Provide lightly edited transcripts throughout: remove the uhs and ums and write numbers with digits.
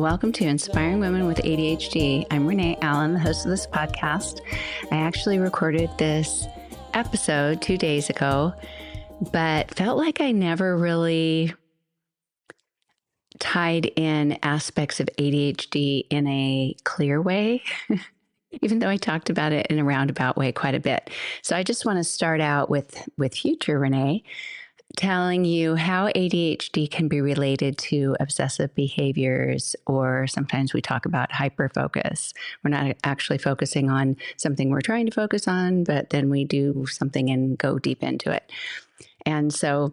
Welcome to Inspiring Women with ADHD. I'm Renee Allen, the host of this podcast. I actually recorded this episode 2 days ago, but felt like I never really tied in aspects of ADHD in a clear way, even though I talked about it in a roundabout way quite a bit. So I just want to start out with future Renee, telling you how ADHD can be related to obsessive behaviors, or sometimes we talk about hyperfocus. We're not actually focusing on something we're trying to focus on, but then we do something and go deep into it. And so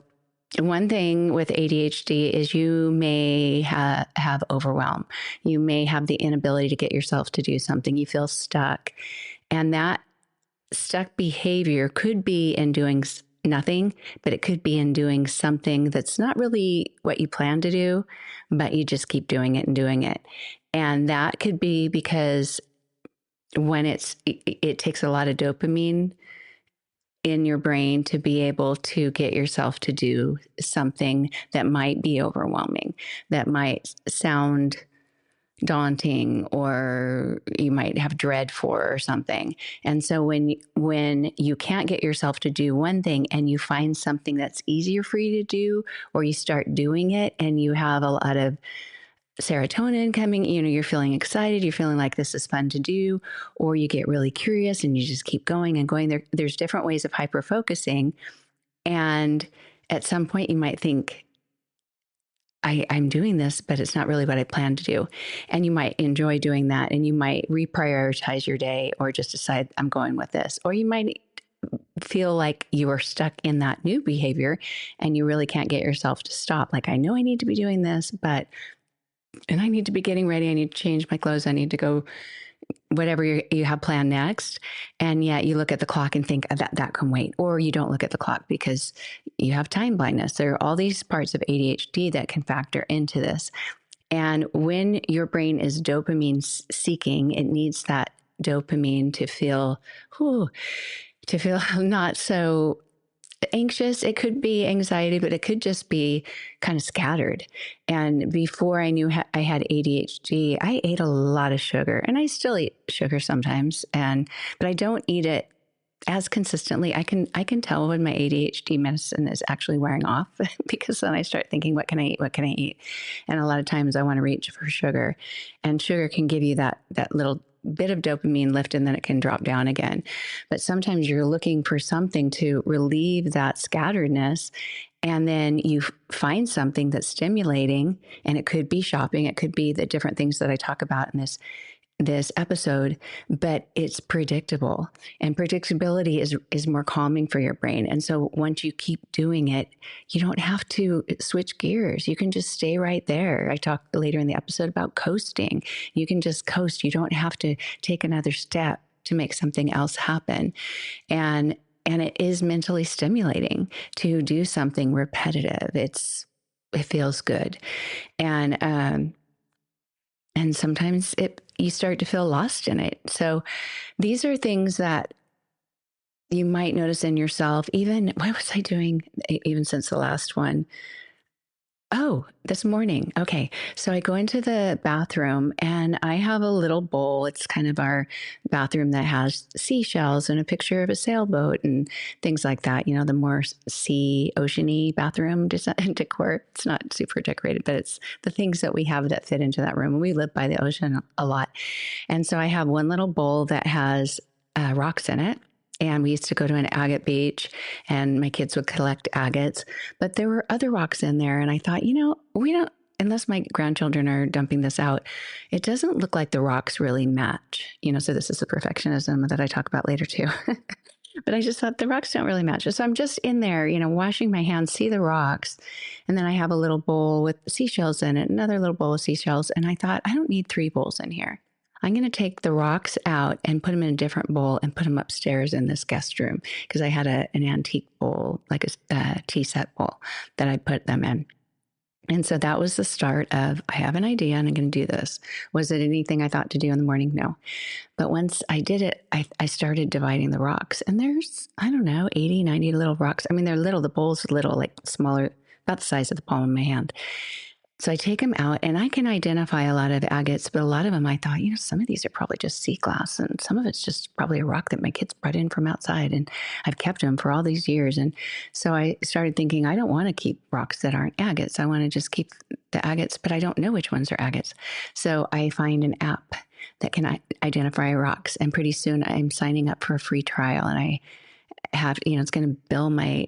one thing with ADHD is you may have overwhelm. You may have the inability to get yourself to do something. You feel stuck. And that stuck behavior could be in doing nothing, but it could be in doing something that's not really what you plan to do, but you just keep doing it and doing it. And that could be because when it takes a lot of dopamine in your brain to be able to get yourself to do something that might be overwhelming, that might sound daunting, or you might have dread for or something. And so when you can't get yourself to do one thing and you find something that's easier for you to do, or you start doing it and you have a lot of serotonin coming, you're feeling excited, you're feeling like this is fun to do, or you get really curious and you just keep going and going. There's different ways of hyper-focusing. And at some point you might think, I'm doing this, but it's not really what I planned to do. And you might enjoy doing that, and you might reprioritize your day, or just decide I'm going with this. Or you might feel like you are stuck in that new behavior and you really can't get yourself to stop. Like, I know I need to be doing this, and I need to be getting ready. I need to change my clothes. I need to go whatever you have planned next. And yet you look at the clock and think that can wait. Or you don't look at the clock because you have time blindness. There are all these parts of ADHD that can factor into this. And when your brain is dopamine seeking, it needs that dopamine to feel not so anxious. It could be anxiety, but it could just be kind of scattered. And before I knew I had ADHD, I ate a lot of sugar, and I still eat sugar sometimes. But I don't eat it as consistently. I can tell when my ADHD medicine is actually wearing off, because then I start thinking, what can I eat? What can I eat? And a lot of times I want to reach for sugar, and sugar can give you that little bit of dopamine lift, and then it can drop down again. But sometimes you're looking for something to relieve that scatteredness, and then you find something that's stimulating, and it could be shopping, it could be the different things that I talk about in this episode, but it's predictable, and predictability is more calming for your brain. And so once you keep doing it, you don't have to switch gears. You can just stay right there. I talk later in the episode about coasting. You can just coast. You don't have to take another step to make something else happen. And it is mentally stimulating to do something repetitive. It feels good. And sometimes you start to feel lost in it. So these are things that you might notice in yourself. Even, what was I doing even since the last one? Oh, this morning. Okay. So I go into the bathroom and I have a little bowl. It's kind of our bathroom that has seashells and a picture of a sailboat and things like that. The more oceany bathroom decor. It's not super decorated, but it's the things that we have that fit into that room. We live by the ocean a lot. And so I have one little bowl that has rocks in it. And we used to go to an agate beach, and my kids would collect agates, but there were other rocks in there. And I thought, we don't, unless my grandchildren are dumping this out, it doesn't look like the rocks really match, so this is the perfectionism that I talk about later too. But I just thought the rocks don't really match. So I'm just in there, washing my hands, see the rocks. And then I have a little bowl with seashells in it, another little bowl of seashells. And I thought, I don't need 3 bowls in here. I'm going to take the rocks out and put them in a different bowl and put them upstairs in this guest room, because I had an antique bowl, like a tea set bowl that I put them in. And so that was the start of, I have an idea and I'm going to do this. Was it anything I thought to do in the morning? No. But once I did it, I started dividing the rocks. And there's, 80, 90 little rocks. I mean, they're little. The bowl's little, like smaller, about the size of the palm of my hand. So I take them out and I can identify a lot of agates, but a lot of them I thought, some of these are probably just sea glass and some of it's just probably a rock that my kids brought in from outside. And I've kept them for all these years. And so I started thinking, I don't want to keep rocks that aren't agates. I want to just keep the agates, but I don't know which ones are agates. So I find an app that can identify rocks. And pretty soon I'm signing up for a free trial, and I have, it's going to bill my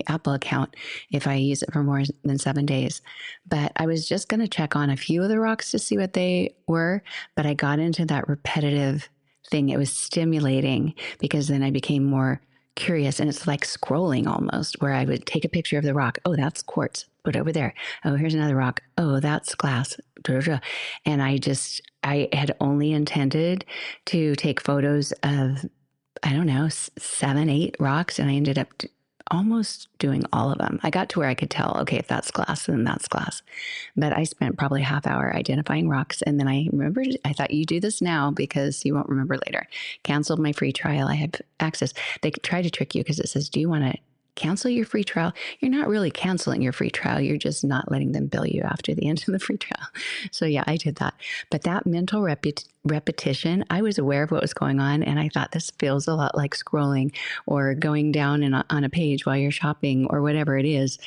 Apple account if I use it for more than 7 days. But I was just going to check on a few of the rocks to see what they were, but I got into that repetitive thing. It was stimulating because then I became more curious, and it's like scrolling almost, where I would take a picture of the rock. Oh, that's quartz. Put it over there. Oh, here's another rock. Oh, that's glass. And I had only intended to take photos of, I don't know, 7, 8 rocks. And I ended up almost doing all of them. I got to where I could tell, okay, if that's glass, then that's glass. But I spent probably a half hour identifying rocks. And then I remembered, I thought, you do this now because you won't remember later. Canceled my free trial. I have access. They try to trick you because it says, do you want to cancel your free trial? You're not really canceling your free trial. You're just not letting them bill you after the end of the free trial. So yeah, I did that. But that mental repetition, I was aware of what was going on. And I thought, this feels a lot like scrolling or going down on a page while you're shopping or whatever it is.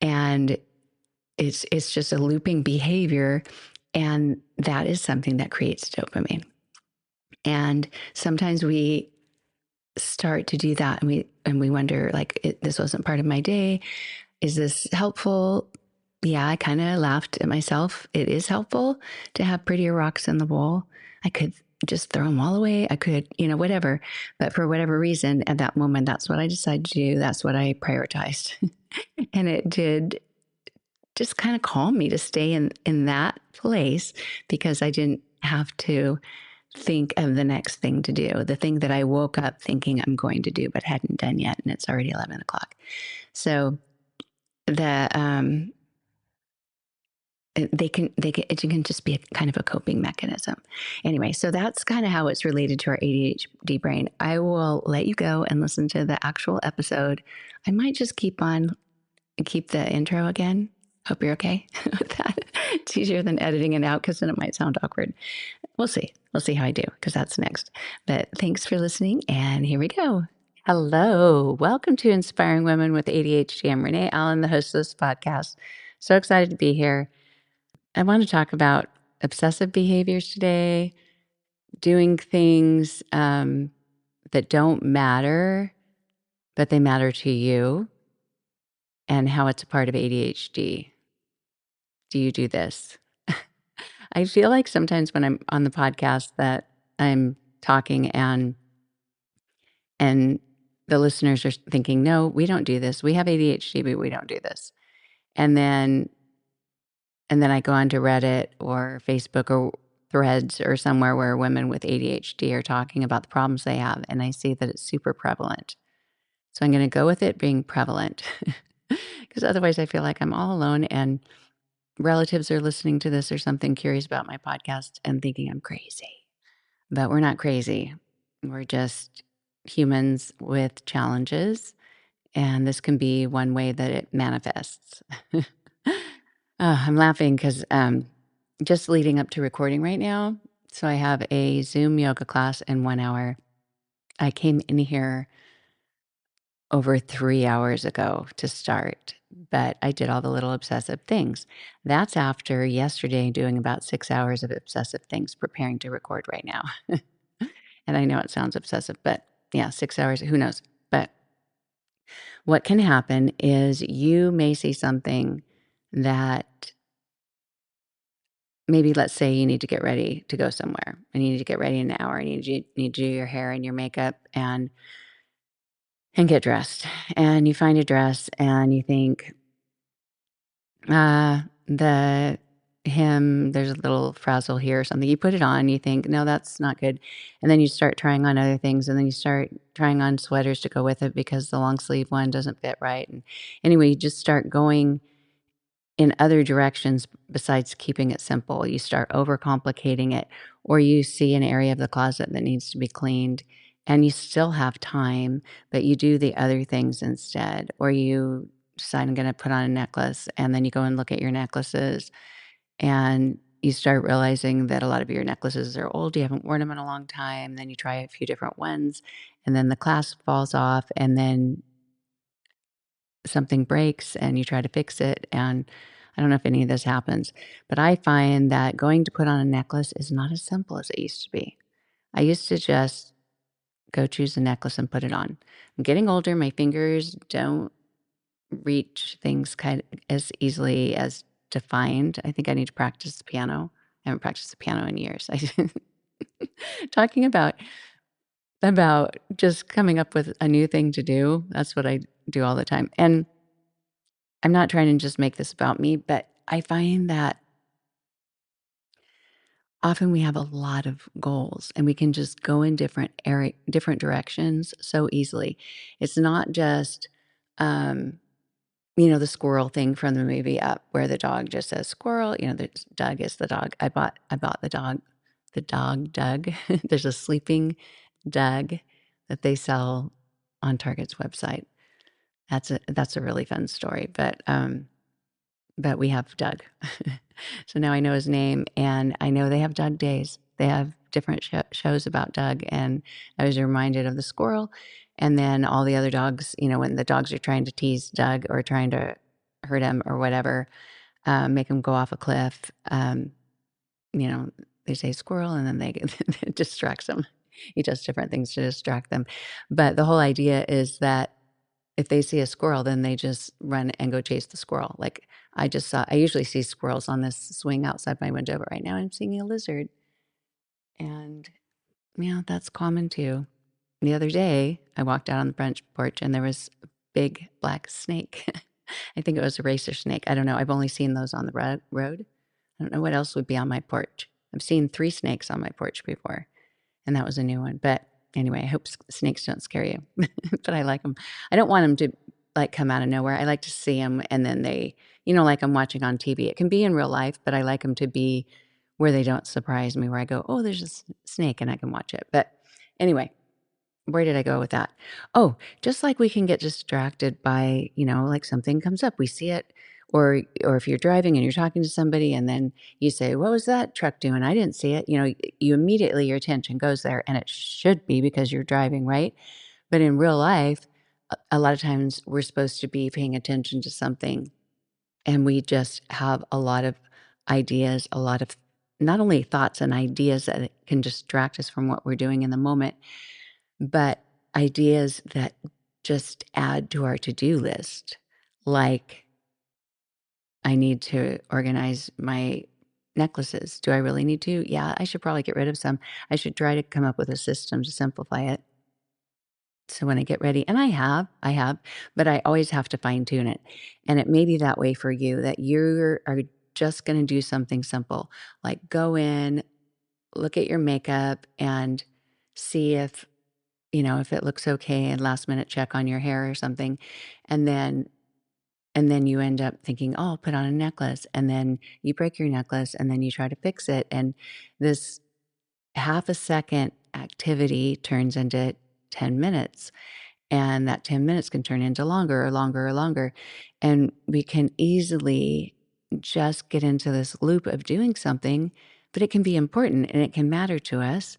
And it's just a looping behavior. And that is something that creates dopamine. And sometimes we start to do that, and we wonder, like, this wasn't part of my day. Is this helpful? Yeah, I kind of laughed at myself. It is helpful to have prettier rocks in the bowl. I could just throw them all away. I could, whatever. But for whatever reason, at that moment, that's what I decided to do. That's what I prioritized. And it did just kind of calm me to stay in that place, because I didn't have to think of the next thing to do, the thing that I woke up thinking I'm going to do, but hadn't done yet. And it's already 11 o'clock. So it can just be a kind of a coping mechanism. Anyway, so that's kind of how it's related to our ADHD brain. I will let you go and listen to the actual episode. I might just keep the intro again. Hope you're okay with that. It's easier than editing it out, because then it might sound awkward. We'll see. We'll see how I do, because that's next. But thanks for listening, and here we go. Hello. Welcome to Inspiring Women with ADHD. I'm Renee Allen, the host of this podcast. So excited to be here. I want to talk about obsessive behaviors today, doing things that don't matter, but they matter to you, and how it's a part of ADHD. Do you do this? I feel like sometimes when I'm on the podcast that I'm talking and the listeners are thinking, no, we don't do this. We have ADHD, but we don't do this. And then I go onto Reddit or Facebook or Threads or somewhere where women with ADHD are talking about the problems they have, and I see that it's super prevalent. So I'm going to go with it being prevalent, because otherwise I feel like I'm all alone, and relatives are listening to this or something, curious about my podcast and thinking I'm crazy. But we're not crazy. We're just humans with challenges, and this can be one way that it manifests. I'm laughing because just leading up to recording right now, so I have a Zoom yoga class in 1 hour. I came in here over 3 hours ago to start, but I did all the little obsessive things. That's after yesterday doing about 6 hours of obsessive things, preparing to record right now. And I know it sounds obsessive, but yeah, 6 hours, who knows? But what can happen is you may see something that maybe, let's say you need to get ready to go somewhere, and you need to get ready in an hour, and you need to do your hair and your makeup and get dressed. And you find a dress and you think, the hem, there's a little frazzle here or something. You put it on, you think, no, that's not good. And then you start trying on other things, and then you start trying on sweaters to go with it because the long sleeve one doesn't fit right. And anyway, you just start going in other directions besides keeping it simple. You start overcomplicating it, or you see an area of the closet that needs to be cleaned, and you still have time, but you do the other things instead, or you decide I'm going to put on a necklace, and then you go and look at your necklaces, and you start realizing that a lot of your necklaces are old. You haven't worn them in a long time. Then you try a few different ones, and then the clasp falls off, and then something breaks and you try to fix it. And I don't know if any of this happens, but I find that going to put on a necklace is not as simple as it used to be. I used to just go choose a necklace and put it on. I'm getting older. My fingers don't reach things kind of as easily as defined. I think I need to practice the piano. I haven't practiced the piano in years. Talking about just coming up with a new thing to do. That's what I do all the time. And I'm not trying to just make this about me, but I find that often we have a lot of goals and we can just go in different directions so easily. It's not just, um, the squirrel thing from the movie Up, where the dog just says squirrel. Doug is the dog. I bought the dog Doug. There's a sleeping Doug that they sell on Target's website. That's a really fun story, but we have Doug. So now I know his name, and I know they have Doug days. They have different shows about Doug, and I was reminded of the squirrel. And then all the other dogs, when the dogs are trying to tease Doug or trying to hurt him or whatever, make him go off a cliff, they say squirrel, and then it distracts him. He does different things to distract them. But the whole idea is that if they see a squirrel, then they just run and go chase the squirrel. Like I usually see squirrels on this swing outside my window, but right now I'm seeing a lizard. And yeah, that's common too. The other day, I walked out on the front porch and there was a big black snake. I think it was a racer snake. I don't know. I've only seen those on the road. I don't know what else would be on my porch. I've seen 3 snakes on my porch before, and that was a new one. But anyway, I hope snakes don't scare you, but I like them. I don't want them to come out of nowhere. I like to see them, and then they, like I'm watching on TV. It can be in real life, but I like them to be where they don't surprise me, where I go, oh, there's a snake, and I can watch it. But anyway, where did I go with that? Oh, just like we can get distracted by, like something comes up, we see it, or if you're driving and you're talking to somebody and then you say, what was that truck doing? I didn't see it. You immediately, your attention goes there, and it should be because you're driving, right? But in real life, a lot of times we're supposed to be paying attention to something, and we just have a lot of ideas, a lot of not only thoughts and ideas that can distract us from what we're doing in the moment, but ideas that just add to our to-do list. Like, I need to organize my necklaces. Do I really need to? Yeah, I should probably get rid of some. I should try to come up with a system to simplify it. So when I get ready, and I have, but I always have to fine tune it. And it may be that way for you, that you are just going to do something simple, like go in, look at your makeup and see if it looks okay, and last minute check on your hair or something. And then you end up thinking, oh, I'll put on a necklace. And then you break your necklace and then you try to fix it. And this half a second activity turns into 10 minutes. And that 10 minutes can turn into longer or longer or longer. And we can easily just get into this loop of doing something, but it can be important and it can matter to us.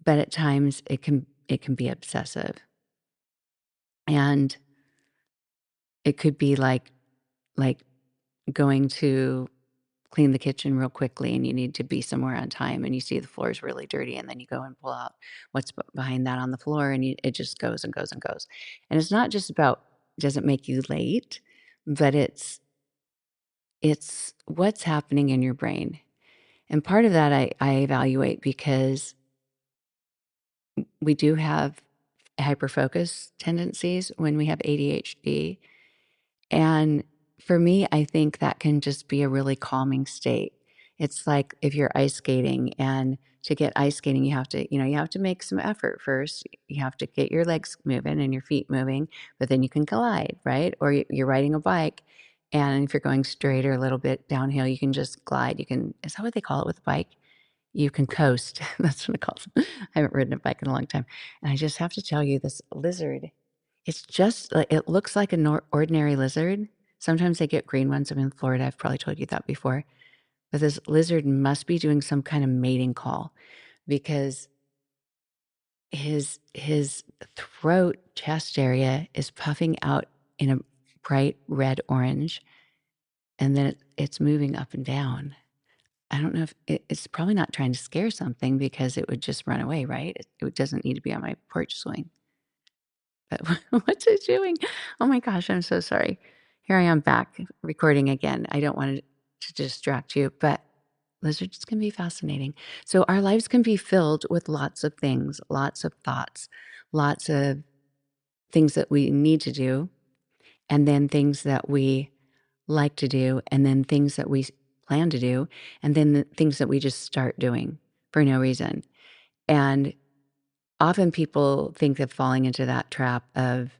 But at times it can be obsessive. And it could be like going to clean the kitchen real quickly, and you need to be somewhere on time, and you see the floor is really dirty, and then you go and pull out what's behind that on the floor, and it just goes and goes and goes. And it's not just about, does it make you late, but it's what's happening in your brain. And part of that I evaluate, because we do have hyperfocus tendencies when we have ADHD. And for me, I think that can just be a really calming state. It's like if you're ice skating, and to get ice skating, you have to make some effort first. You have to get your legs moving and your feet moving, but then you can glide, right? Or you're riding a bike, and if you're going straight or a little bit downhill, you can just glide. Is that what they call it with a bike? You can coast. That's what it calls. I haven't ridden a bike in a long time. And I just have to tell you, this lizard It's just like, it looks like an ordinary lizard. Sometimes they get green ones. I'm in Florida. I've probably told you that before. But this lizard must be doing some kind of mating call because his throat chest area is puffing out in a bright red orange, and then it's moving up and down. I don't know if it's probably not trying to scare something because it would just run away, right? It doesn't need to be on my porch swing. But what's it doing? Oh my gosh, I'm so sorry. Here I am back recording again. I don't want to distract you, but lizards can be fascinating. So our lives can be filled with lots of things, lots of thoughts, lots of things that we need to do, and then things that we like to do, and then things that we plan to do, and then the things that we just start doing for no reason. And often people think of falling into that trap of,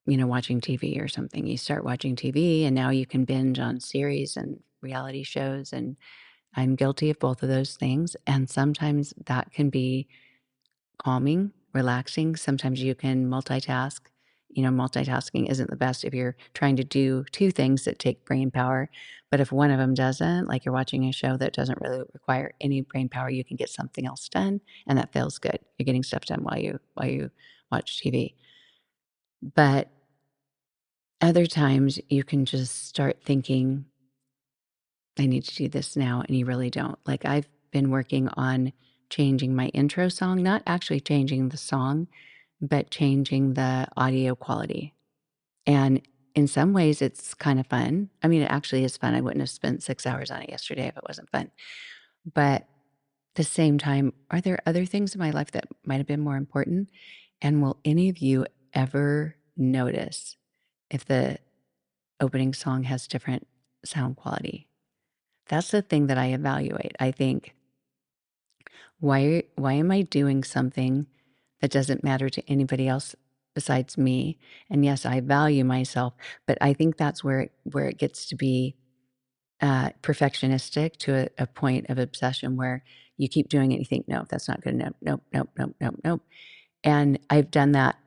watching TV or something. You start watching TV and now you can binge on series and reality shows. And I'm guilty of both of those things. And sometimes that can be calming, relaxing. Sometimes you can multitask. Multitasking isn't the best if you're trying to do two things that take brain power. But if one of them doesn't, like you're watching a show that doesn't really require any brain power, you can get something else done, and that feels good. You're getting stuff done while you watch TV. But other times you can just start thinking, I need to do this now, and you really don't. Like I've been working on changing my intro song, not actually changing the song, but changing the audio quality. And in some ways, it's kind of fun. I mean, it actually is fun. I wouldn't have spent 6 hours on it yesterday if it wasn't fun. But at the same time, are there other things in my life that might have been more important? And will any of you ever notice if the opening song has different sound quality? That's the thing that I evaluate. I think, why am I doing something that doesn't matter to anybody else besides me? And yes, I value myself, but I think that's where it gets to be perfectionistic to a point of obsession where you keep doing it. You think, no, that's not good enough. Nope, nope, nope, nope, nope. And I've done that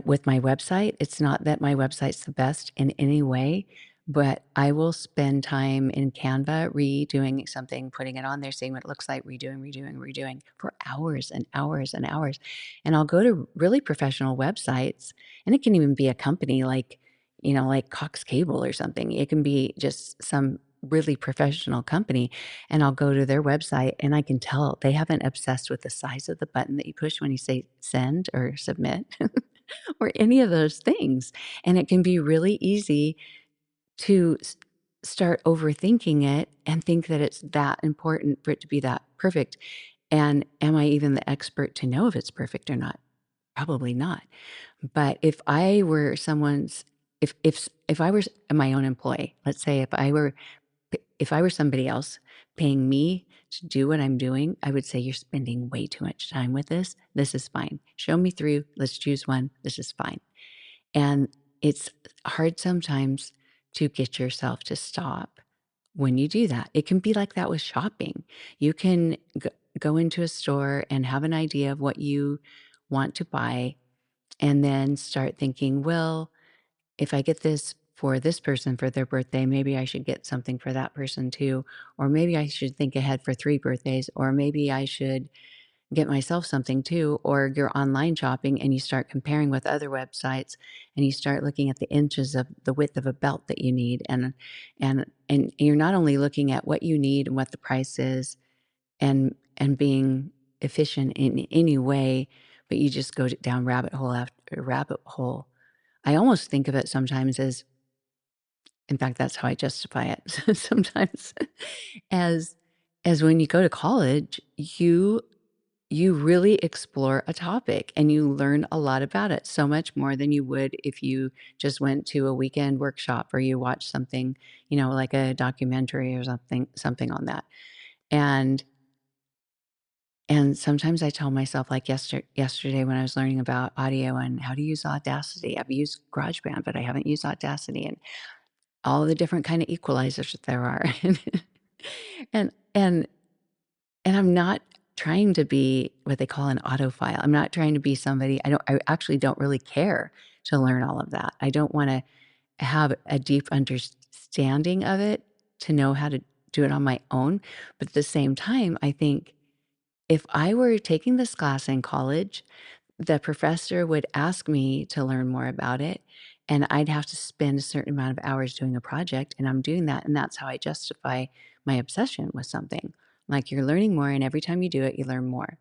with my website. It's not that my website's the best in any way, but I will spend time in Canva redoing something, putting it on there, seeing what it looks like, redoing for hours and hours and hours. And I'll go to really professional websites, and it can even be a company like, like Cox Cable or something. It can be just some really professional company, and I'll go to their website and I can tell they haven't obsessed with the size of the button that you push when you say send or submit or any of those things. And it can be really easy to start overthinking it and think that it's that important for it to be that perfect. And am I even the expert to know if it's perfect or not? Probably not. But if I were if I were my own employee, let's say if I were somebody else paying me to do what I'm doing, I would say, you're spending way too much time with this. This is fine. Show me through. Let's choose one. This is fine. And it's hard sometimes to get yourself to stop when you do that. It can be like that with shopping. You can go into a store and have an idea of what you want to buy, and then start thinking, well, if I get this for this person for their birthday, maybe I should get something for that person too. Or maybe I should think ahead for 3 birthdays. Or maybe I should get myself something too. Or you're online shopping and you start comparing with other websites, and you start looking at the inches of the width of a belt that you need. And you're not only looking at what you need and what the price is, and being efficient in any way, but you just go down rabbit hole after rabbit hole. I almost think of it sometimes as, in fact, that's how I justify it sometimes, as when you go to college, you really explore a topic and you learn a lot about it, so much more than you would if you just went to a weekend workshop or you watched something, like a documentary or something on that. And sometimes I tell myself, like yesterday when I was learning about audio and how to use Audacity, I've used GarageBand, but I haven't used Audacity, and all the different kind of equalizers that there are. and and and I'm not trying to be what they call an autophile. I'm not trying to be somebody, I actually don't really care to learn all of that. I don't want to have a deep understanding of it to know how to do it on my own. But at the same time, I think if I were taking this class in college, the professor would ask me to learn more about it, and I'd have to spend a certain amount of hours doing a project, and I'm doing that, and that's how I justify my obsession with something. Like, you're learning more, and every time you do it, you learn more.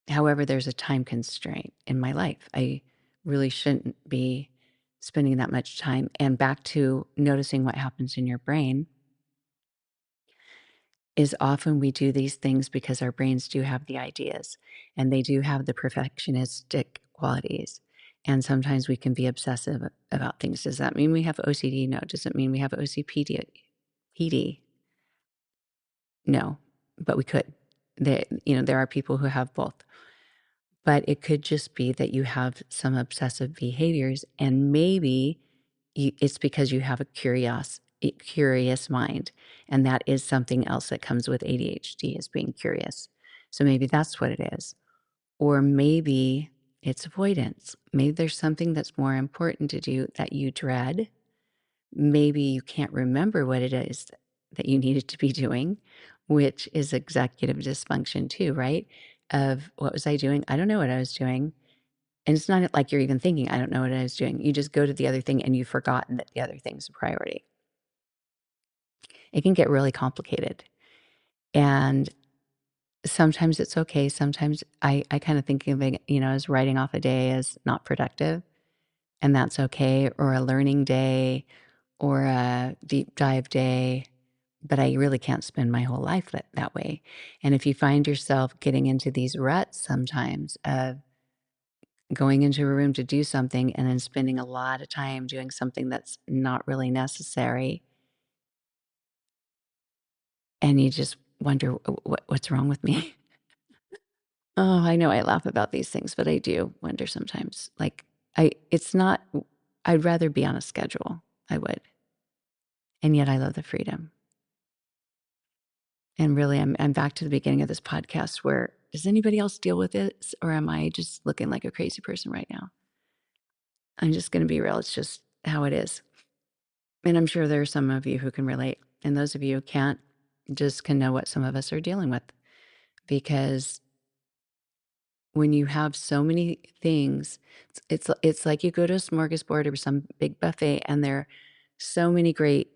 However, there's a time constraint in my life. I really shouldn't be spending that much time. And back to noticing what happens in your brain is often we do these things because our brains do have the ideas and they do have the perfectionistic qualities. And sometimes we can be obsessive about things. Does that mean we have OCD? No. Does it mean we have OCPD? PD? No, but we could. There are people who have both. But it could just be that you have some obsessive behaviors, and maybe it's because you have a curious mind, and that is something else that comes with ADHD is being curious. So maybe that's what it is. Or maybe it's avoidance. Maybe there's something that's more important to do that you dread. Maybe you can't remember what it is that you needed to be doing, which is executive dysfunction too, right? Of what was I doing? I don't know what I was doing. And it's not like you're even thinking, I don't know what I was doing. You just go to the other thing and you've forgotten that the other thing's a priority. It can get really complicated. And sometimes it's okay. Sometimes I kind of think of it, as writing off a day as not productive. And that's okay. Or a learning day or a deep dive day. But I really can't spend my whole life that way. And if you find yourself getting into these ruts sometimes of going into a room to do something and then spending a lot of time doing something that's not really necessary, and you just wonder what's wrong with me. Oh, I know I laugh about these things, but I do wonder sometimes. Like, it's not, I'd rather be on a schedule. I would. And yet I love the freedom. And really, I'm back to the beginning of this podcast where does anybody else deal with this? Or am I just looking like a crazy person right now? I'm just going to be real. It's just how it is. And I'm sure there are some of you who can relate. And those of you who can't just can know what some of us are dealing with. Because when you have so many things, it's like you go to a smorgasbord or some big buffet and there are so many great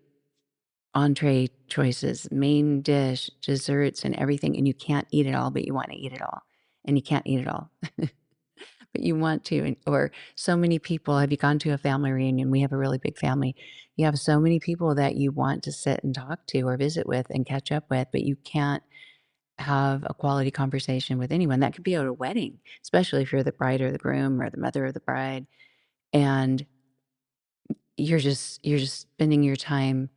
entree choices, main dish, desserts, and everything, and you can't eat it all, but you want to eat it all, and you can't eat it all, but you want to. Or so many people. Have you gone to a family reunion? We have a really big family. You have so many people that you want to sit and talk to or visit with and catch up with, but you can't have a quality conversation with anyone. That could be at a wedding, especially if you're the bride or the groom or the mother of the bride, and you're just spending your time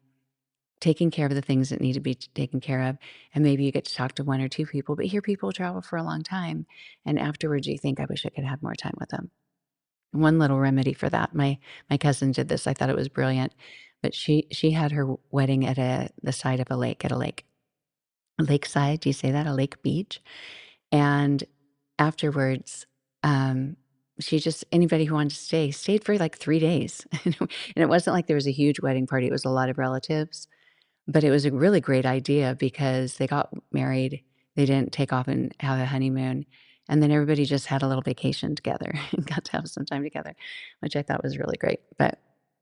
taking care of the things that need to be taken care of. And maybe you get to talk to one or two people, but here people travel for a long time. And afterwards you think, I wish I could have more time with them. One little remedy for that. My cousin did this. I thought it was brilliant. But she had her wedding at the side of a lake, a lakeside. Do you say that? A lake beach. And afterwards, she just, anybody who wanted to stayed for like 3 days. And it wasn't like there was a huge wedding party. It was a lot of relatives. But it was a really great idea because they got married. They didn't take off and have a honeymoon. And then everybody just had a little vacation together and got to have some time together, which I thought was really great. But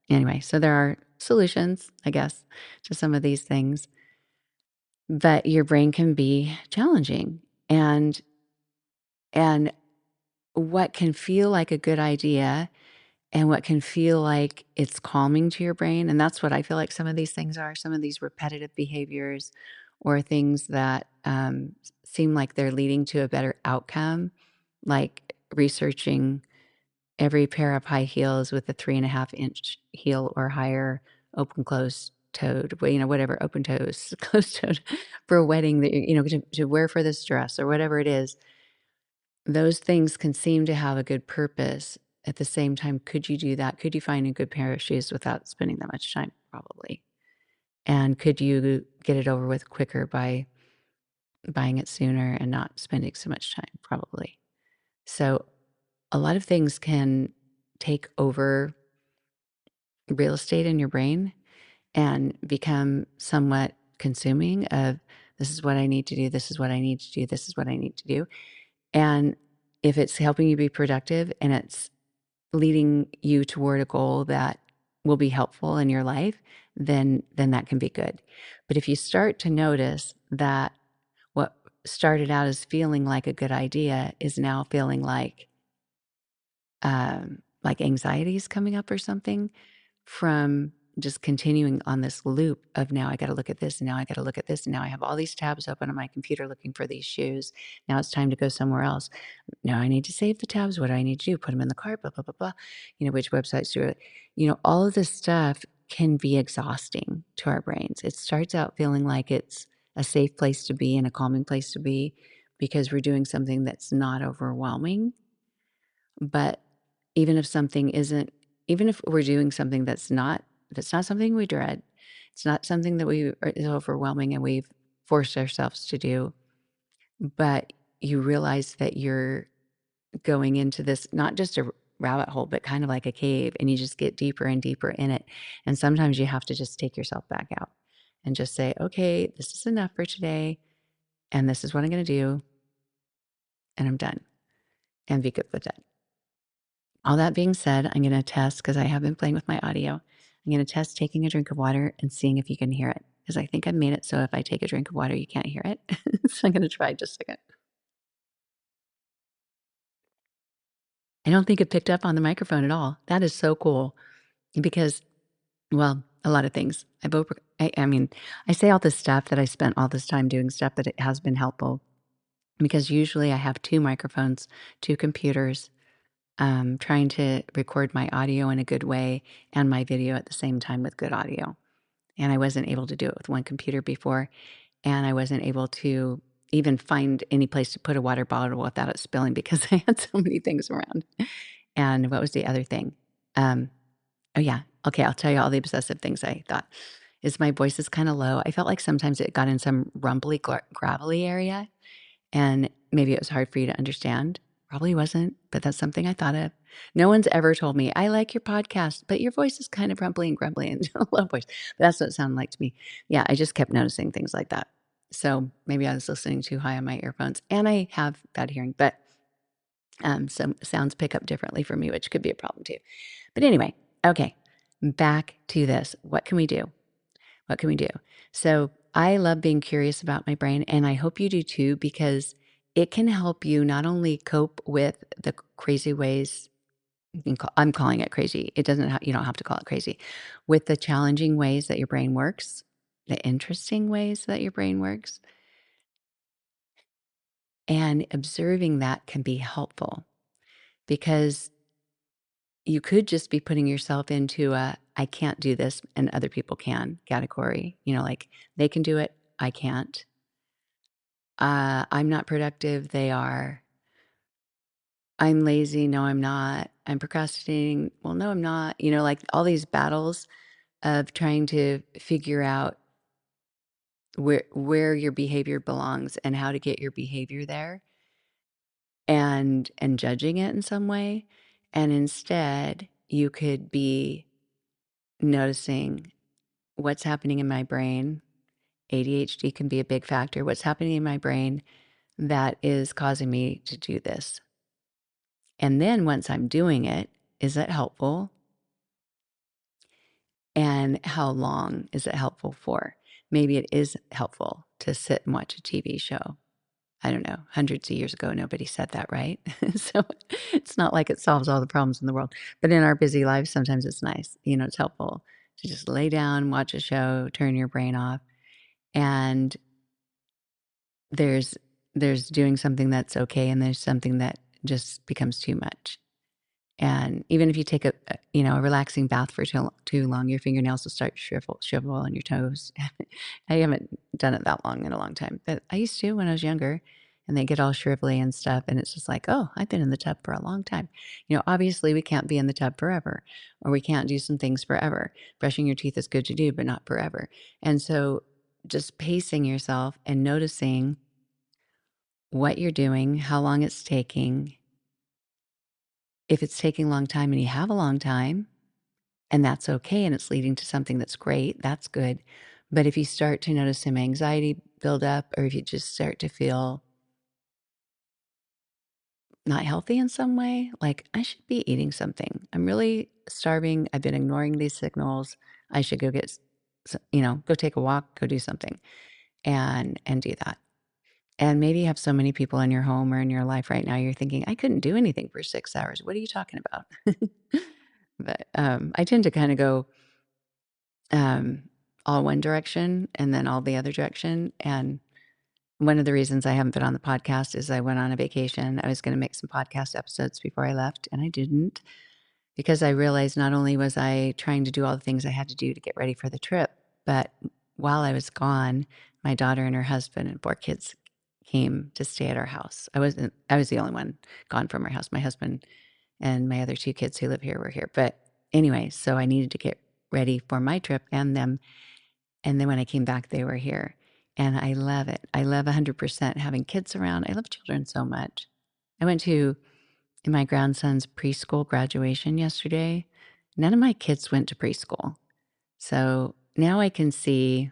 anyway, so there are solutions, I guess, to some of these things. But your brain can be challenging. And what can feel like a good idea and what can feel like it's calming to your brain. And that's what I feel like some of these things are, some of these repetitive behaviors or things that seem like they're leading to a better outcome, like researching every pair of high heels with a 3.5-inch heel or higher, open, closed toed, whatever, open toes, closed toed for a wedding that, to wear for this dress or whatever it is. Those things can seem to have a good purpose. At the same time, could you do that? Could you find a good pair of shoes without spending that much time? Probably. And could you get it over with quicker by buying it sooner and not spending so much time, probably. So a lot of things can take over real estate in your brain and become somewhat consuming of this is what I need to do, this is what I need to do, this is what I need to do. And if it's helping you be productive and it's leading you toward a goal that will be helpful in your life, then that can be good. But if you start to notice that what started out as feeling like a good idea is now feeling like anxiety is coming up or something from just continuing on this loop of now I got to look at this and now I got to look at this and now I have all these tabs open on my computer looking for these shoes. Now it's time to go somewhere else. Now I need to save the tabs. What do I need to do? Put them in the cart, blah, blah, blah, blah. Which websites do it? All of this stuff can be exhausting to our brains. It starts out feeling like it's a safe place to be and a calming place to be because we're doing something that's not overwhelming. But even if something isn't, even if we're doing something that's not something we dread, it's not something that is overwhelming and we've forced ourselves to do, but you realize that you're going into this, not just a rabbit hole, but kind of like a cave, and you just get deeper and deeper in it. And sometimes you have to just take yourself back out and just say, okay, this is enough for today. And this is what I'm going to do. And I'm done, and be good with that. All that being said, I'm going to test, because I have been playing with my audio. I'm going to test taking a drink of water and seeing if you can hear it, because I think I've made it so if I take a drink of water, you can't hear it. So I'm going to try just a second. I don't think it picked up on the microphone at all. That is so cool because, well, a lot of things. I mean, I say all this stuff that I spent all this time doing stuff, but it has been helpful because usually I have 2 microphones, 2 computers, trying to record my audio in a good way and my video at the same time with good audio. And I wasn't able to do it with one computer before. And I wasn't able to even find any place to put a water bottle without it spilling because I had so many things around. And what was the other thing? Oh, yeah. Okay, I'll tell you all the obsessive things I thought. Is my voice is kind of low. I felt like sometimes it got in some rumbly, gravelly area. And maybe it was hard for you to understand. Probably wasn't, but that's something I thought of. No one's ever told me, I like your podcast, but your voice is kind of rumbly and grumbly and low voice. But that's what it sounded like to me. Yeah, I just kept noticing things like that. So maybe I was listening too high on my earphones, and I have bad hearing, but some sounds pick up differently for me, which could be a problem too. But anyway, okay, back to this. What can we do? What can we do? So I love being curious about my brain, and I hope you do too, because it can help you not only cope with the crazy ways. I'm calling it crazy. It doesn't. You don't have to call it crazy. With the challenging ways that your brain works, the interesting ways that your brain works, and observing that can be helpful because you could just be putting yourself into a I can't do this and other people can category. Like they can do it, I can't. I'm not productive, they are. I'm lazy, no, I'm not. I'm procrastinating, well, no, I'm not. Like all these battles of trying to figure out where your behavior belongs and how to get your behavior there and judging it in some way. And instead, you could be noticing what's happening in my brain. ADHD can be a big factor. What's happening in my brain that is causing me to do this? And then once I'm doing it, is it helpful? And how long is it helpful for? Maybe it is helpful to sit and watch a TV show. I don't know, hundreds of years ago, nobody said that, right? So it's not like it solves all the problems in the world. But in our busy lives, sometimes it's nice. It's helpful to just lay down, watch a show, turn your brain off. And there's doing something that's okay, and there's something that just becomes too much. And even if you take a relaxing bath for too long, your fingernails will start to shrivel on your toes. I haven't done it that long in a long time, but I used to when I was younger, and they get all shrivelly and stuff. And it's just like, oh, I've been in the tub for a long time. Obviously we can't be in the tub forever, or we can't do some things forever. Brushing your teeth is good to do, but not forever. And so just pacing yourself and noticing what you're doing, how long it's taking. If it's taking a long time and you have a long time, and that's okay, and it's leading to something that's great, that's good. But if you start to notice some anxiety build up, or if you just start to feel not healthy in some way, like I should be eating something. I'm really starving. I've been ignoring these signals. I should go get, go take a walk, go do something, and do that. And maybe you have so many people in your home or in your life right now, you're thinking, I couldn't do anything for 6 hours. What are you talking about? But I tend to kind of go um, all one direction and then all the other direction. And one of the reasons I haven't been on the podcast is I went on a vacation. I was going to make some podcast episodes before I left, and I didn't because I realized not only was I trying to do all the things I had to do to get ready for the trip, but while I was gone, my daughter and her husband and 4 kids came to stay at our house. I was the only one gone from our house. My husband and my other 2 kids who live here were here. But anyway, so I needed to get ready for my trip and them. And then when I came back, they were here. And I love it. I love 100% having kids around. I love children so much. I went to my grandson's preschool graduation yesterday. None of my kids went to preschool. So now I can see,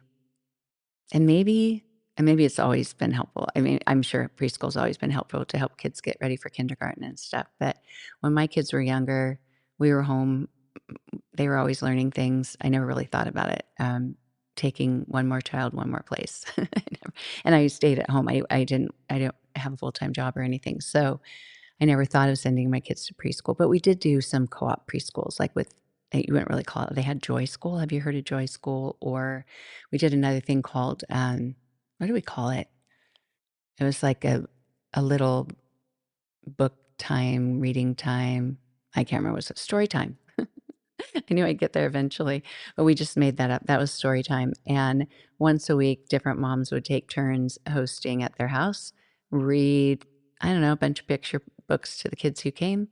and maybe it's always been helpful. I mean, I'm sure preschool's always been helpful to help kids get ready for kindergarten and stuff. But when my kids were younger, we were home. They were always learning things. I never really thought about it. Taking one more child, one more place. And I stayed at home. I don't have a full-time job or anything. So I never thought of sending my kids to preschool, but we did do some co-op preschools, like with, you wouldn't really call it, they had Joy School. Have you heard of Joy School? Or we did another thing called, what do we call it? It was like a little book time, reading time. I can't remember. It was story time. I knew I'd get there eventually, but we just made that up. That was story time. And once a week, different moms would take turns hosting at their house, read, I don't know, a bunch of picture books to the kids who came.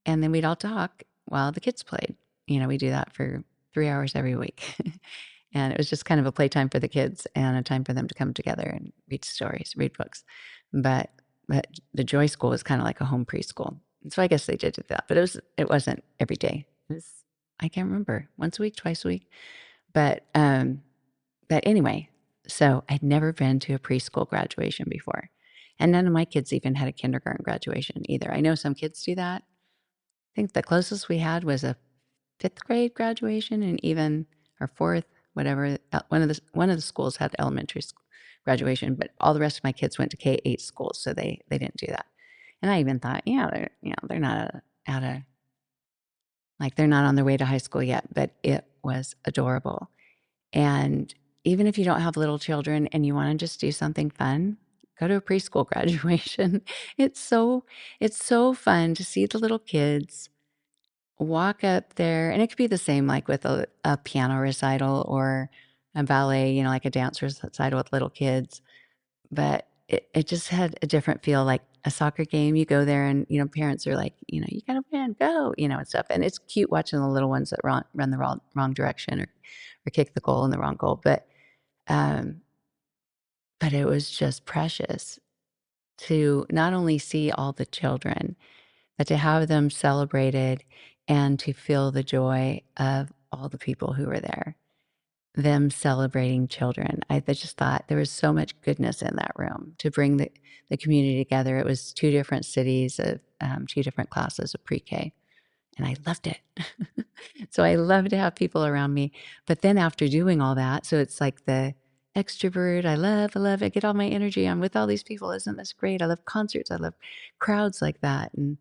And then we'd all talk while the kids played. We do that for 3 hours every week. And it was just kind of a playtime for the kids and a time for them to come together and read stories, read books. But the Joy School was kind of like a home preschool. And so I guess they did that, but it wasn't every day. It was, I can't remember, once a week, twice a week. But anyway, so I'd never been to a preschool graduation before. And none of my kids even had a kindergarten graduation either. I know some kids do that. I think the closest we had was a 5th grade graduation, and even our 4th, whatever. One of the schools had elementary graduation, but all the rest of my kids went to K-8 schools, so they didn't do that. And I even thought, they're not they're not on their way to high school yet, but it was adorable. And even if you don't have little children and you want to just do something fun, go to a preschool graduation. It's so fun to see the little kids walk up there. And it could be the same like with a piano recital or a ballet, like a dance recital with little kids. But it just had a different feel, like a soccer game. You go there and, parents are like, you got to win, go, and stuff. And it's cute watching the little ones that run the wrong direction or kick the goal in the wrong goal. Um, but it was just precious to not only see all the children, but to have them celebrated and to feel the joy of all the people who were there, them celebrating children. I just thought there was so much goodness in that room to bring the community together. It was 2 different cities of 2 different classes of pre-K, and I loved it. So I love to have people around me. But then after doing all that, so it's like the extrovert, I love, I get all my energy. I'm with all these people. Isn't this great? I love concerts. I love crowds like that and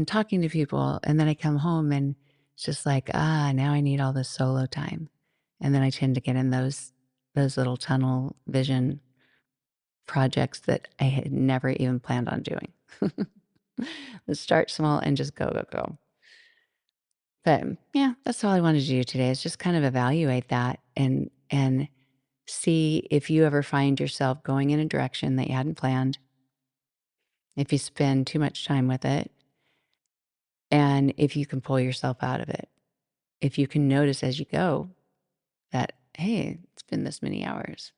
talking to people. And then I come home and it's just like, now I need all this solo time. And then I tend to get in those little tunnel vision projects that I had never even planned on doing. Let's start small and just go, go, go. But yeah, that's all I wanted to do today is just kind of evaluate that and see if you ever find yourself going in a direction that you hadn't planned, if you spend too much time with it, and if you can pull yourself out of it. If you can notice as you go that, hey, it's been this many hours,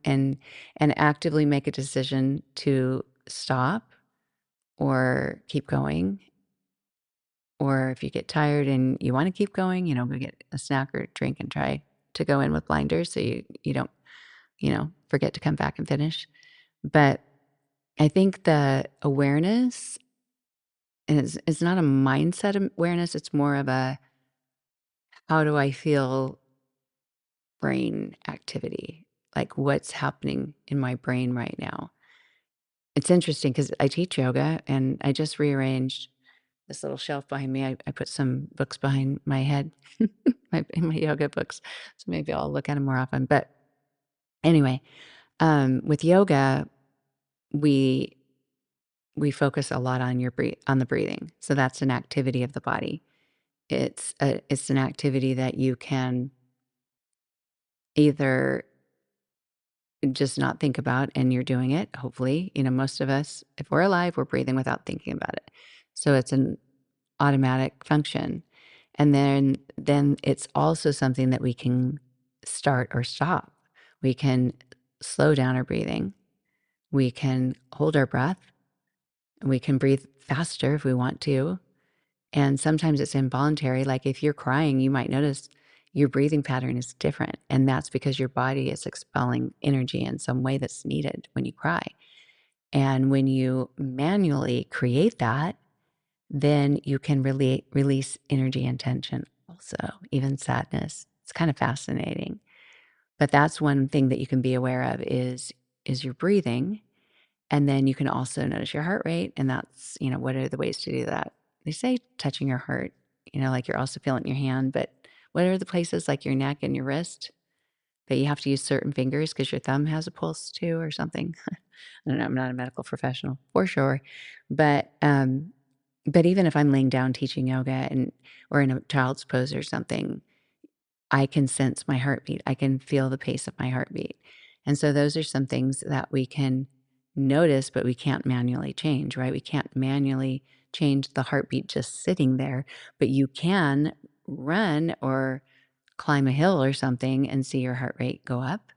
and actively make a decision to stop or keep going. Or if you get tired and you want to keep going, go get a snack or drink and try to go in with blinders so you don't, forget to come back and finish. But I think the awareness is it's not a mindset awareness. It's more of a, how do I feel brain activity? Like what's happening in my brain right now? It's interesting because I teach yoga and I just rearranged this little shelf behind me. I put some books behind my head, in my yoga books. So maybe I'll look at them more often. But anyway, with yoga, we focus a lot on on the breathing. So that's an activity of the body. It's an activity that you can either just not think about and you're doing it. Hopefully, most of us, if we're alive, we're breathing without thinking about it. So it's an automatic function. And then it's also something that we can start or stop. We can slow down our breathing. We can hold our breath. We can breathe faster if we want to. And sometimes it's involuntary. Like if you're crying, you might notice your breathing pattern is different. And that's because your body is expelling energy in some way that's needed when you cry. And when you manually create that, then you can really release energy and tension also, even sadness. It's kind of fascinating. But that's one thing that you can be aware of is your breathing. And then you can also notice your heart rate. And that's, what are the ways to do that? They say touching your heart, like you're also feeling it in your hand. But what are the places like your neck and your wrist that you have to use certain fingers because your thumb has a pulse too or something? I don't know. I'm not a medical professional for sure. But even if I'm laying down teaching yoga or in a child's pose or something, I can sense my heartbeat. I can feel the pace of my heartbeat. And so those are some things that we can notice, but we can't manually change, right? We can't manually change the heartbeat just sitting there, but you can run or climb a hill or something and see your heart rate go up.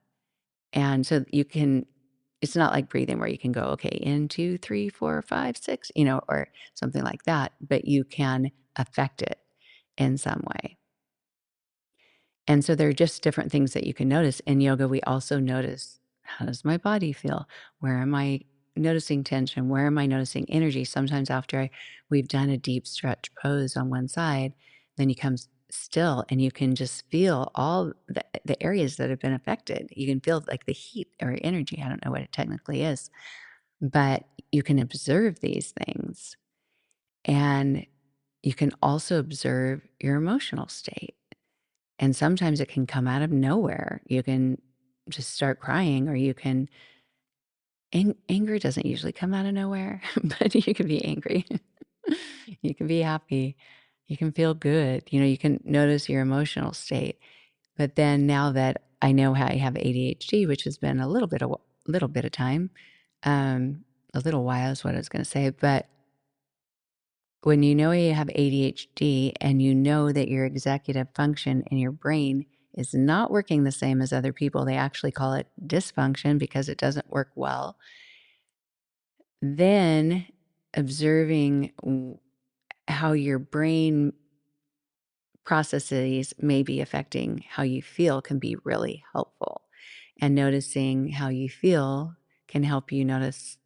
And so it's not like breathing where you can go, okay, in 2, 3, 4, 5, 6, or something like that, but you can affect it in some way. And so there are just different things that you can notice. In yoga, we also notice, how does my body feel? Where am I noticing tension? Where am I noticing energy? Sometimes after we've done a deep stretch pose on one side, then you come still and you can just feel all the areas that have been affected. You can feel like the heat or energy. I don't know what it technically is, but you can observe these things. And you can also observe your emotional state. And sometimes it can come out of nowhere. You can just start crying, or you can, anger doesn't usually come out of nowhere, but you can be angry. You can be happy. You can feel good. You can notice your emotional state. But then now that I know how I have ADHD, which has been a little bit of time, a little while is what I was going to say, but when you know you have ADHD and you know that your executive function in your brain is not working the same as other people, they actually call it dysfunction because it doesn't work well. Then observing how your brain processes may be affecting how you feel can be really helpful. And noticing how you feel can help you notice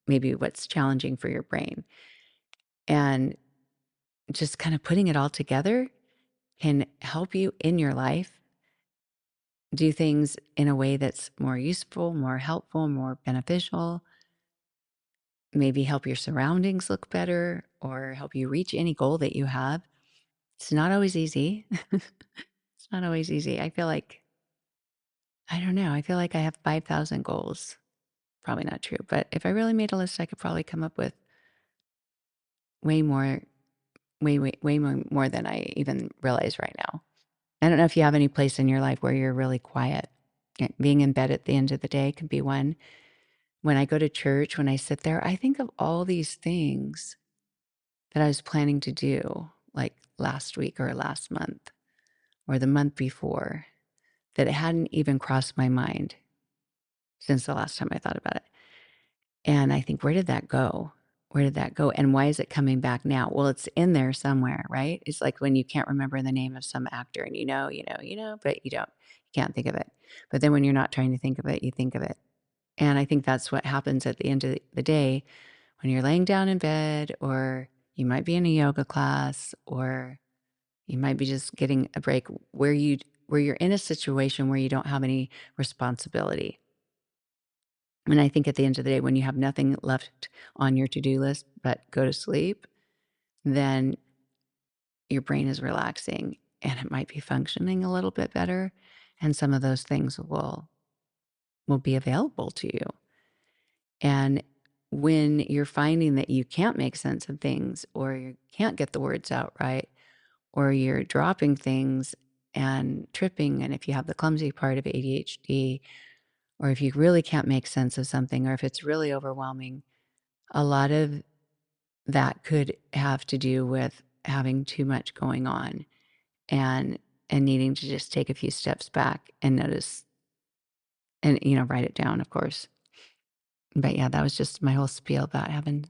maybe what's challenging for your brain. And just kind of putting it all together can help you in your life do things in a way that's more useful, more helpful, more beneficial, maybe help your surroundings look better or help you reach any goal that you have. It's not always easy. It's not always easy. I feel like, I don't know, I feel like I have 5,000 goals. Probably not true, but if I really made a list, I could probably come up with way more, way more than I even realize right now. I don't know if you have any place in your life where you're really quiet. Being in bed at the end of the day could be one. When I go to church, when I sit there, I think of all these things that I was planning to do, like last week or last month or the month before, that it hadn't even crossed my mind since the last time I thought about it. And I think, where did that go? Where did that go? And why is it coming back now? Well, it's in there somewhere, right? It's like when you can't remember the name of some actor and but you don't. You can't think of it. But then when you're not trying to think of it, you think of it. And I think that's what happens at the end of the day when you're laying down in bed, or you might be in a yoga class, or you might be just getting a break where you're in a situation where you don't have any responsibility. And I think at the end of the day, when you have nothing left on your to-do list but go to sleep, then your brain is relaxing and it might be functioning a little bit better. And some of those things will be available to you. And when you're finding that you can't make sense of things, or you can't get the words out right, or you're dropping things and tripping, and if you have the clumsy part of ADHD, or if you really can't make sense of something, or if it's really overwhelming, a lot of that could have to do with having too much going on, and needing to just take a few steps back and notice, and write it down, of course. But yeah, that was just my whole spiel about having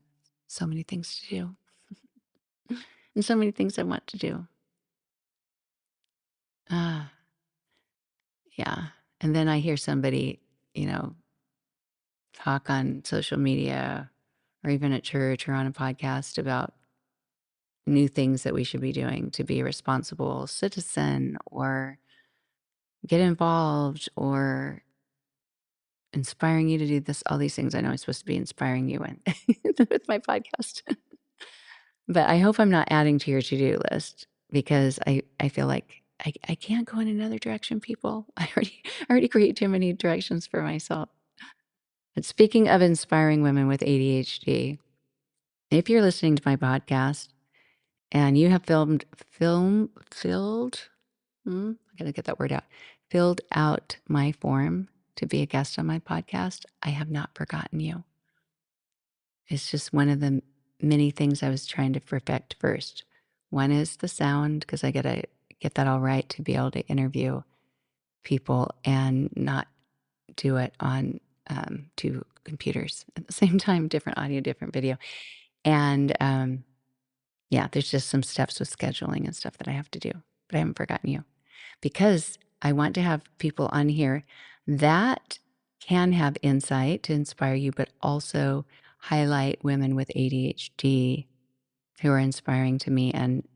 so many things to do and so many things I want to do. Ah, yeah. And then I hear somebody, talk on social media or even at church or on a podcast about new things that we should be doing to be a responsible citizen, or get involved, or inspiring you to do this, all these things. I know I'm supposed to be inspiring you with my podcast. But I hope I'm not adding to your to-do list, because I feel like I can't go in another direction, people. I already create too many directions for myself. But speaking of inspiring women with ADHD, if you're listening to my podcast and you have I gotta get that word out, filled out my form to be a guest on my podcast, I have not forgotten you. It's just one of the many things I was trying to perfect first. One is the sound, because I got to get that all right to be able to interview people and not do it on two computers at the same time, different audio, different video. And yeah, there's just some steps with scheduling and stuff that I have to do, but I haven't forgotten you, because I want to have people on here that can have insight to inspire you, but also highlight women with ADHD who are inspiring to me, and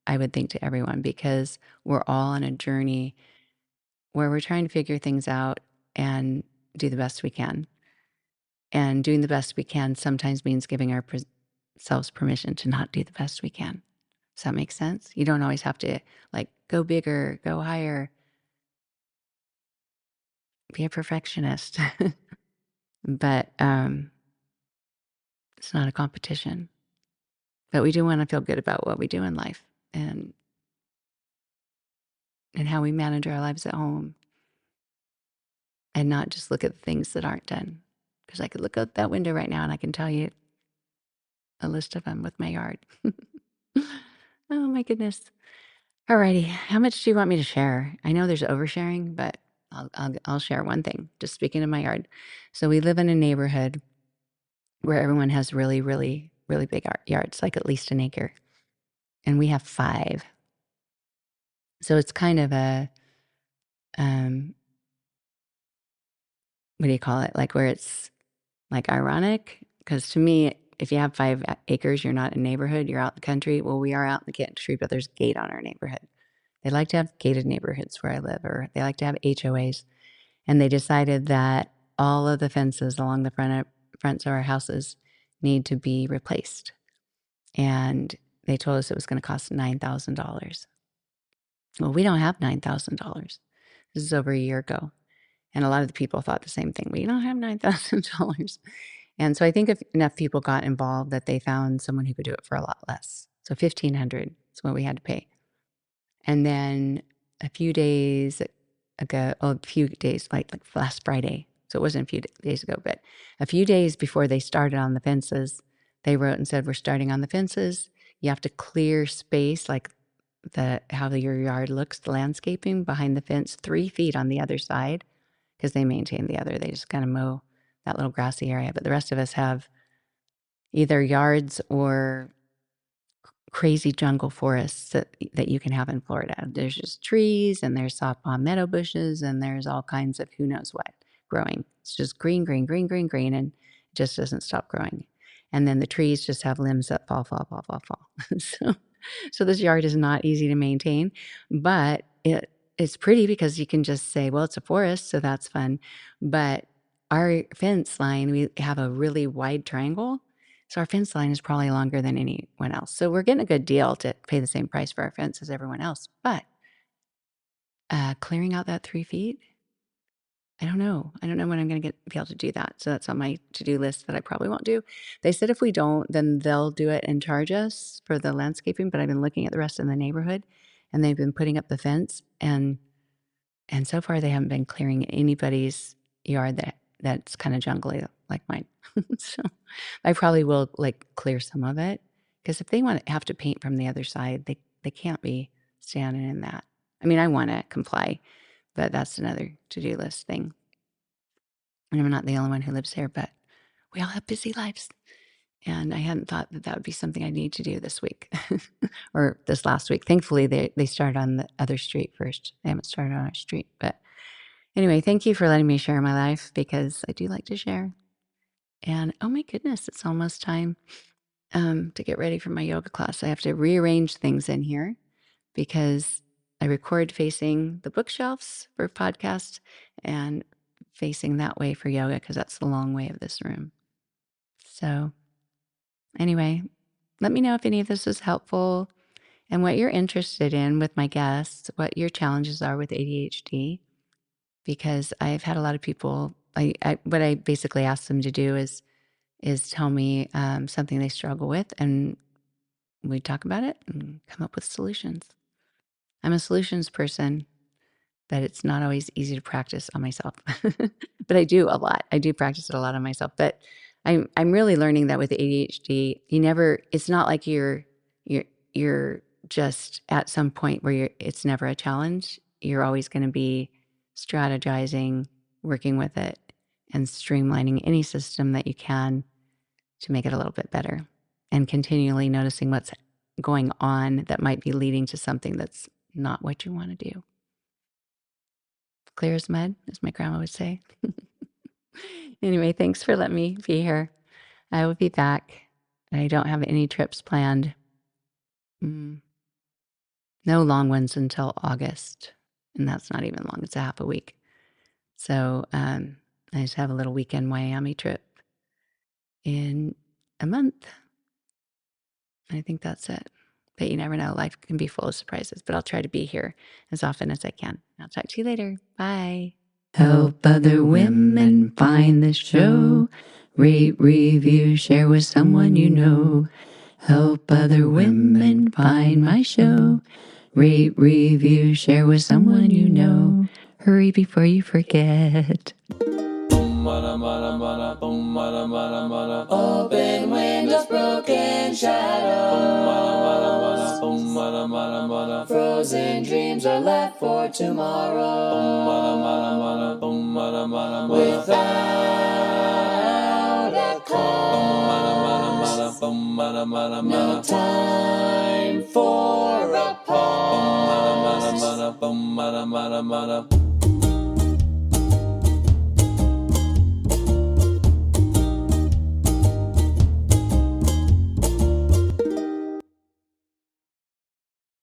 I would think to everyone, because we're all on a journey where we're trying to figure things out and do the best we can. And doing the best we can sometimes means giving ourselves permission to not do the best we can. Does that make sense? You don't always have to go bigger, go higher, be a perfectionist. But it's not a competition. But we do want to feel good about what we do in life, and how we manage our lives at home, and not just look at the things that aren't done. Because I could look out that window right now and I can tell you a list of them with my yard. Oh my goodness. Alrighty. How much do you want me to share? I know there's oversharing, but I'll share one thing. Just speaking of my yard. So we live in a neighborhood where everyone has really, really, really big yards, like at least an acre. And we have 5. So it's kind of a, what do you call it? Like, where it's like ironic. Because to me, if you have 5 acres, you're not in a neighborhood, you're out in the country. Well, we are out in the country, but there's a gate on our neighborhood. They like to have gated neighborhoods where I live, or they like to have HOAs. And they decided that all of the fences along the fronts of our houses need to be replaced. And they told us it was going to cost $9,000. Well, we don't have $9,000. This is over a year ago. And a lot of the people thought the same thing. We don't have $9,000. And so I think if enough people got involved that they found someone who could do it for a lot less. So $1,500 is what we had to pay. And then a few days ago, like last Friday. So it wasn't a few days ago, but a few days before they started on the fences, they wrote and said, we're starting on the fences. You have to clear space, like how your yard looks, the landscaping behind the fence, 3 feet on the other side, because they maintain the other. They just kind of mow that little grassy area. But the rest of us have either yards or crazy jungle forests that you can have in Florida. There's just trees and there's soft palm meadow bushes and there's all kinds of who knows what growing. It's just green, green, green, green, green, and it just doesn't stop growing. And then the trees just have limbs that fall. So this yard is not easy to maintain, but it's pretty because you can just say, well, it's a forest, so that's fun. But our fence line, we have a really wide triangle. So our fence line is probably longer than anyone else. So we're getting a good deal to pay the same price for our fence as everyone else. But clearing out that 3 feet, I don't know. I don't know when I'm going to be able to do that. So that's on my to-do list that I probably won't do. They said if we don't, then they'll do it and charge us for the landscaping. But I've been looking at the rest of the neighborhood, and they've been putting up the fence, and so far they haven't been clearing anybody's yard that's kind of jungly like mine. So I probably will clear some of it, because if they want to have to paint from the other side, they can't be standing in that. I mean, I want to comply, but that's another to-do list thing. And I'm not the only one who lives here, but we all have busy lives. And I hadn't thought that would be something I need to do this week or this last week. Thankfully, they started on the other street first. They haven't started on our street. But anyway, thank you for letting me share my life, because I do like to share. And oh my goodness, it's almost time to get ready for my yoga class. I have to rearrange things in here because I record facing the bookshelves for podcasts and facing that way for yoga, because that's the long way of this room. So anyway, let me know if any of this was helpful and what you're interested in with my guests, what your challenges are with ADHD, because I've had a lot of people, what I basically ask them to do is tell me something they struggle with, and we talk about it and come up with solutions. I'm a solutions person, but it's not always easy to practice on myself. But I do a lot. I do practice it a lot on myself. But I'm really learning that with ADHD, it's not like you're just at some point where it's never a challenge. You're always going to be strategizing, working with it, and streamlining any system that you can to make it a little bit better, and continually noticing what's going on that might be leading to something that's not what you want to do. Clear as mud, as my grandma would say. Anyway, thanks for letting me be here. I will be back. I don't have any trips planned. No long ones until August. And that's not even long. It's a half a week. So I just have a little weekend Miami trip in a month. I think that's it. But you never know. Life can be full of surprises. But I'll try to be here as often as I can. I'll talk to you later. Bye. Help other women find the show. Rate, review, share with someone you know. Help other women find my show. Rate, review, share with someone you know. Hurry before you forget. Open windows, broken shadows. Frozen dreams are left for tomorrow. Without a cause. No time for a pause.